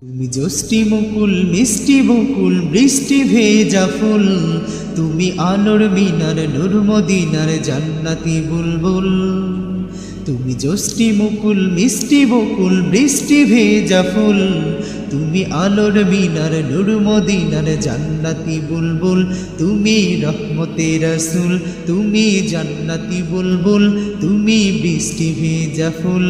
তুমি জ্যোষ্ঠী মুকুল মিষ্টি বকুল বৃষ্টি ভেজা ফুল, তুমি আলোর মিনার নূর মদিনার জান্নাতি বুলবুল। তুমি জ্যোষ্ঠী মুকুল মিষ্টি বকুল বৃষ্টি ভেজা ফুল, তুমি আলোর মিনার নূর মদিনার জান্নাতি বুলবুল। তুমি রহমতে রাসূল, তুমি জান্নাতি বুলবুল, তুমি বৃষ্টি ভেজা ফুল।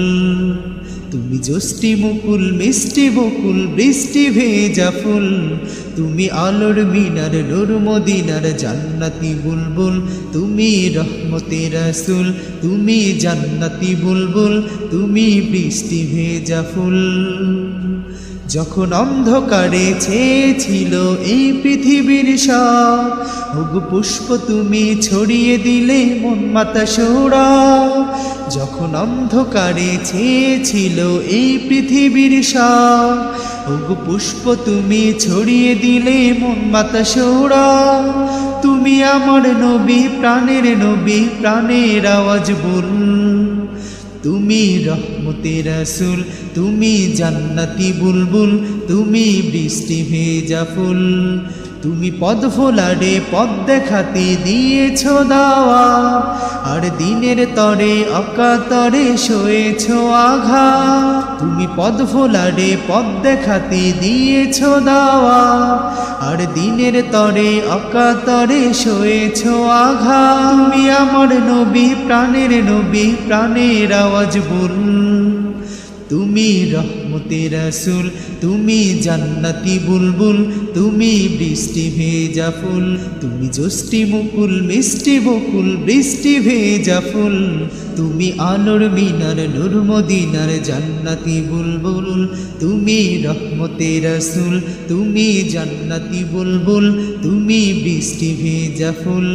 তুমি জ্যোষ্ঠী মুকুল মিষ্টি বকুল বৃষ্টি ভেজা ফুল, তুমি আলোর মিনার নূর মদিনার জান্নাতি বুলবুল। তুমি রহমতে রাসূল, তুমি জান্নাতি বুলবুল, তুমি বৃষ্টি ভেজা ফুল। যখন অন্ধকারে ছেয়েছিল এই পৃথিবীর সব, ওগো পুষ্প তুমি ছড়িয়ে দিলে মন মাতা সোরা। যখন অন্ধকারে ছেয়েছিল এই পৃথিবীর সব, ওগো পুষ্প তুমি ছড়িয়ে দিলে মন মাতা সোরা। তুমি আমার নবী প্রাণের নবী, প্রাণের আওয়াজ বল। তুমি রহমতে রাসূল, তুমি জান্নাতি বুলবুল, তুমি বৃষ্টি ভেজা ফুল। তুমি পদ ফোলারে পদ দেখাতে দিয়েছ দাওয়া, আর দিনের তরে অকাতরে সয়েছ আঘাত। তুমি পদ ফোলারে পদ দেখাতে দিয়েছ দাওয়া, আর দিনের তরে অকাতরে সয়েছ আঘাত। তুমি আমার নবী প্রাণের নবী, প্রাণের আওয়াজ বল। তুমি রহমতে রাসূল, তুমি জান্নাতি বুলবুল, তুমি বৃষ্টি ভেজা ফুল। তুমি জ্যোষ্ঠী মুকুল মিষ্টি বকুল বৃষ্টি ভেজা ফুল, তুমি আলোর মিনার নূর মদিনার জান্নাতি বুলবুল। তুমি রহমতে রাসূল, তুমি জান্নাতি বুলবুল, তুমি বৃষ্টি ভেজা ফুল।